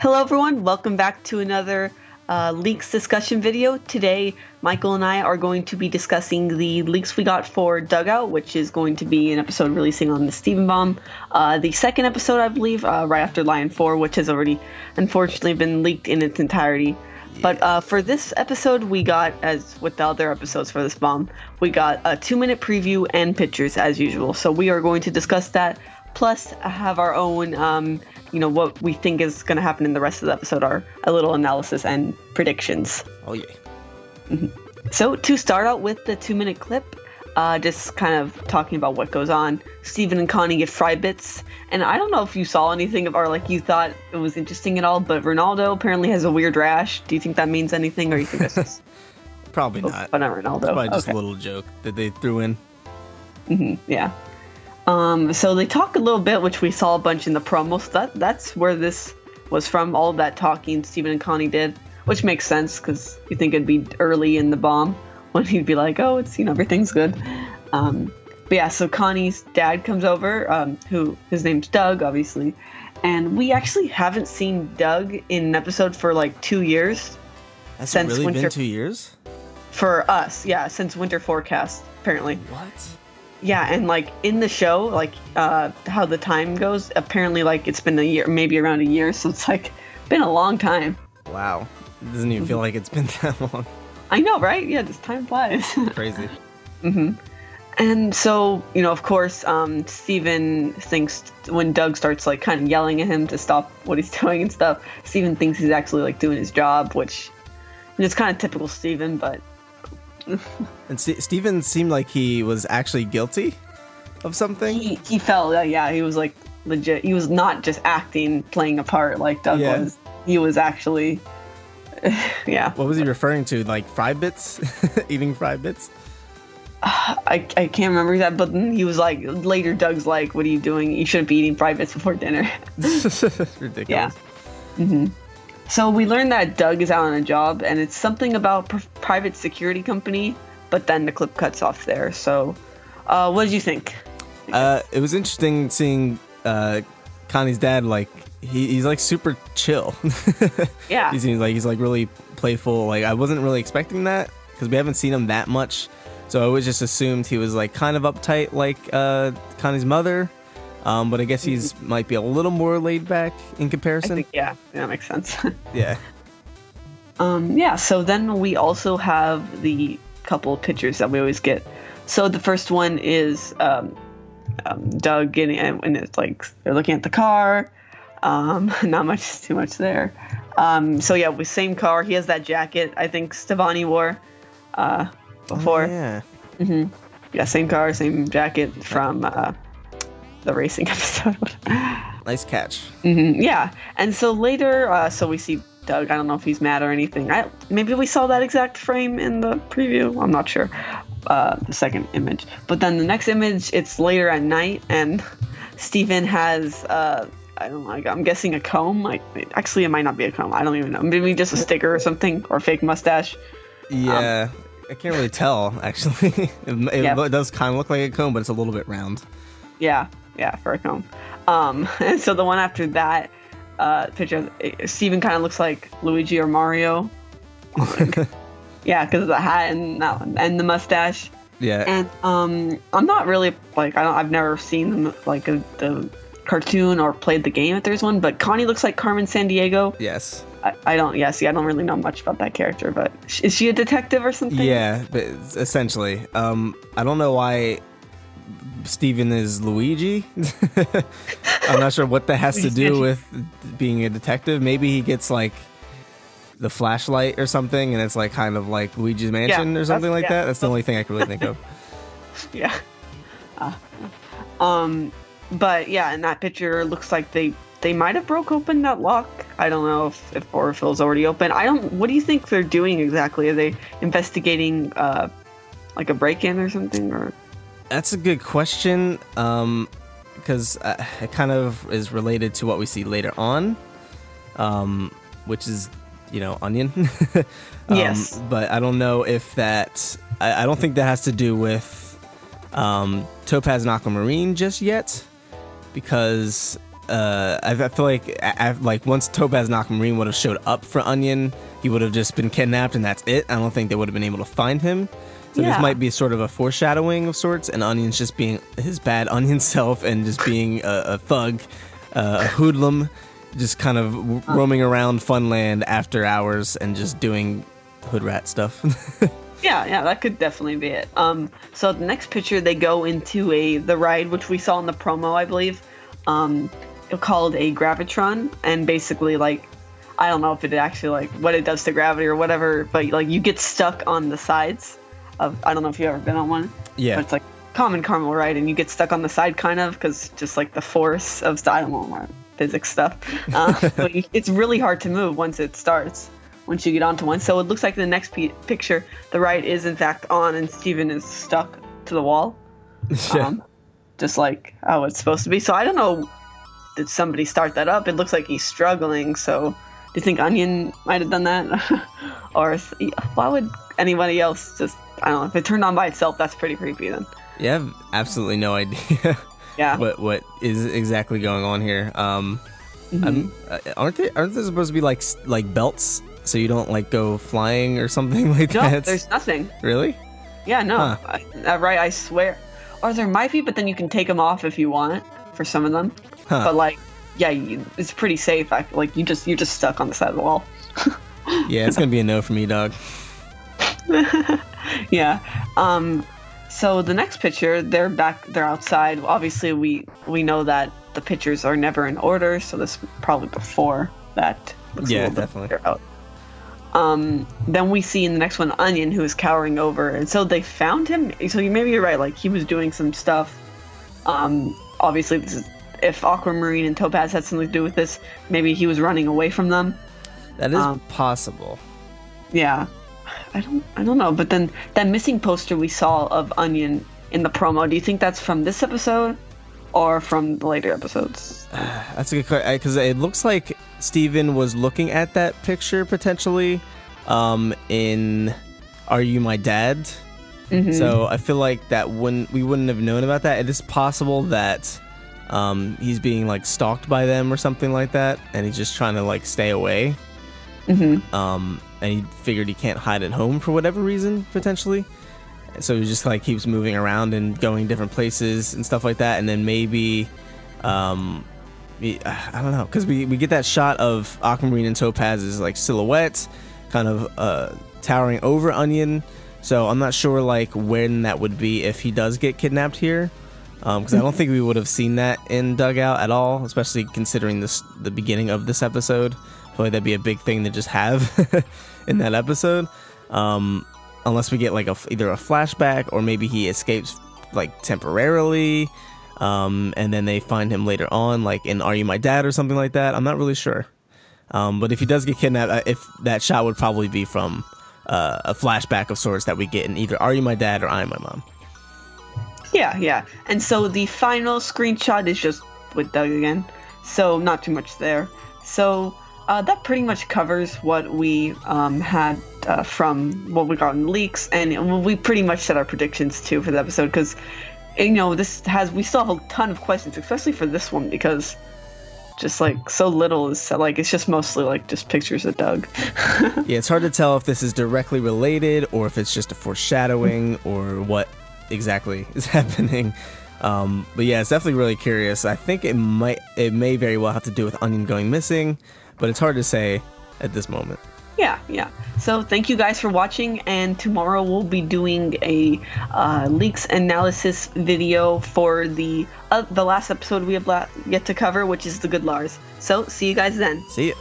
Hello everyone, welcome back to another leaks discussion video. Today, Michael and I are going to be discussing the leaks we got for Dugout, which is going to be an episode releasing on the Steven Bomb. The second episode, I believe, right after Lion 4, which has already unfortunately been leaked in its entirety. Yeah. But for this episode, we got, as with the other episodes for this bomb, we got a 2-minute preview and pictures as usual. So we are going to discuss that, plus have our own what we think is going to happen in the rest of the episode, are a little analysis and predictions. Oh, yeah. So to start out with the 2-minute clip, just kind of talking about what goes on. Steven and Connie get fry bits, and I don't know if you saw anything or like you thought it was interesting at all, but Ronaldo apparently has a weird rash. Do you think that means anything, or you think that's just probably not? But not Ronaldo. It's probably just a little joke that they threw in. Yeah. So they talk a little bit, which we saw a bunch in the promo. So that's where this was from. All of that talking Steven and Connie did, which makes sense because you think it'd be early in the bomb when he'd be like, "Oh, it's everything's good." But yeah, so Connie's dad comes over, who his name's Doug, obviously, and we actually haven't seen Doug in an episode for like 2 years. Has it really been 2 years? For us, yeah, since Winter Forecast, apparently. What? Yeah, and like in the show, like how the time goes, apparently like it's been a year, maybe around a year, so it's like been a long time. Wow. It doesn't even feel like it's been that long. I know, right? Yeah, this time flies. Crazy. And so, of course, Steven thinks when Doug starts like kind of yelling at him to stop what he's doing and stuff, Steven thinks he's actually like doing his job, which is kind of typical Steven, but and Steven seemed like he was actually guilty of something. He felt, yeah, he was like legit. He was not just acting, playing a part like Doug was. He was actually, yeah. What was he referring to? Like fry bits? Eating fry bits? I can't remember that, but he was like, later Doug's like, "What are you doing? You shouldn't be eating fry bits before dinner." Ridiculous. Yeah. So we learned that Doug is out on a job, and it's something about private security company, but then the clip cuts off there. So what did you think? It was interesting seeing Connie's dad, like, he's like super chill. Yeah. He's like really playful. Like, I wasn't really expecting that because we haven't seen him that much. So I always just assumed he was like kind of uptight like Connie's mother. But I guess he's might be a little more laid back in comparison. I think, yeah, that makes sense. Yeah. Yeah, so then we also have the couple of pictures that we always get. So the first one is Doug getting, and it's like they're looking at the car. Not too much there. So yeah, with same car. He has that jacket I think Stevani wore before. Oh, yeah. Yeah, same car, same jacket from the racing episode. Nice catch. Yeah, and so later, so we see Doug. I don't know if he's mad or anything. Maybe we saw that exact frame in the preview. I'm not sure. The second image, but then the next image, it's later at night, and Steven has I don't know. I'm guessing a comb. Like, actually, it might not be a comb. I don't even know. Maybe just a sticker or something, or a fake mustache. Yeah, I can't really tell. Actually, it does kind of look like a comb, but it's a little bit round. Yeah, for a comb. And so the one after that picture, Steven kind of looks like Luigi or Mario. Yeah, because of the hat and the mustache. Yeah. And I'm not really like I've never seen them like the cartoon or played the game if there's one. But Connie looks like Carmen Sandiego. Yes. I don't really know much about that character, but is she a detective or something? Yeah, but essentially. I don't know why Steven is Luigi. I'm not sure what that has to do with being a detective. Maybe he gets like the flashlight or something, and it's like kind of like Luigi's Mansion or something like that. That's the only thing I can really think of. Yeah. But yeah, in that picture, it looks like they might have broke open that lock. I don't know if it was already open. What do you think they're doing exactly? Are they investigating like a break-in or something, or? That's a good question, because it kind of is related to what we see later on, which is, Onion. Yes. But I don't know if that... I don't think that has to do with Topaz and Aquamarine just yet, because I feel like once Topaz and Aquamarine would have showed up for Onion, he would have just been kidnapped and that's it. I don't think they would have been able to find him. So this might be sort of a foreshadowing of sorts, and Onion's just being his bad Onion self and just being a thug, a hoodlum, just kind of roaming around Funland after hours and just doing hood rat stuff. Yeah, that could definitely be it. So the next picture, they go into the ride, which we saw in the promo, I believe, called a Gravitron, and basically, like, I don't know if it actually, like, what it does to gravity or whatever, but, like, you get stuck on the sides of, I don't know if you've ever been on one. Yeah. But it's, like, common Carmel ride, and you get stuck on the side, kind of, because just, like, the force of, I don't know, physics stuff. But it's really hard to move once it starts, once you get onto one. So it looks like the next picture, the ride is, in fact, on, and Steven is stuck to the wall. Yeah. Just like how it's supposed to be. So I don't know, did somebody start that up? It looks like he's struggling, so do you think Onion might have done that? Or why would anybody else just, I don't know, if it turned on by itself, that's pretty creepy then. Yeah, I have absolutely no idea what is exactly going on here. Aren't there supposed to be like belts so you don't like go flying or something like that? No, there's nothing. Really? Yeah, no. Right, I swear. Or there might be, but then you can take them off if you want for some of them. But like, yeah, it's pretty safe. Like you're just stuck on the side of the wall. Yeah, it's gonna be a no for me, dog. Yeah. So the next picture, they're outside. Obviously, we know that the pictures are never in order, so this is probably before that. Yeah, definitely. Out. Then we see in the next one Onion, who is cowering over, and so they found him. So maybe you're right, like he was doing some stuff. Obviously, this is, if Aquamarine and Topaz had something to do with this, maybe he was running away from them. That is possible. Yeah, I don't know. But then that missing poster we saw of Onion in the promo, do you think that's from this episode or from the later episodes? That's a good question, because it looks like Steven was looking at that picture potentially in Are You My Dad? Mm-hmm. So I feel like we wouldn't have known about that. It is possible that he's being like stalked by them or something like that, and he's just trying to like stay away. Mm-hmm. And he figured he can't hide at home for whatever reason, potentially. So he just like keeps moving around and going different places and stuff like that. And then maybe, I don't know, because we get that shot of Aquamarine and Topaz's like silhouette kind of towering over Onion. So I'm not sure like when that would be if he does get kidnapped here. Because I don't think we would have seen that in Dugout at all, especially considering the beginning of this episode. I feel like that'd be a big thing to just have in that episode. Unless we get like either a flashback or maybe he escapes like temporarily, and then they find him later on, like in Are You My Dad or something like that. I'm not really sure. But if he does get kidnapped, if that shot would probably be from a flashback of sorts that we get in either Are You My Dad or I Am My Mom. Yeah. And so the final screenshot is just with Doug again. So not too much there. So that pretty much covers what we had from what we got in leaks, and we pretty much set our predictions too for the episode, because we still have a ton of questions, especially for this one, because just like so little is like it's just mostly like just pictures of Doug. Yeah, it's hard to tell if this is directly related or if it's just a foreshadowing or what exactly is happening. But yeah, it's definitely really curious. I think it may very well have to do with Onion going missing, but it's hard to say at this moment. Yeah. So thank you guys for watching, and tomorrow we'll be doing a leaks analysis video for the last episode we have yet to cover, which is the Good Lars. So see you guys then. See ya.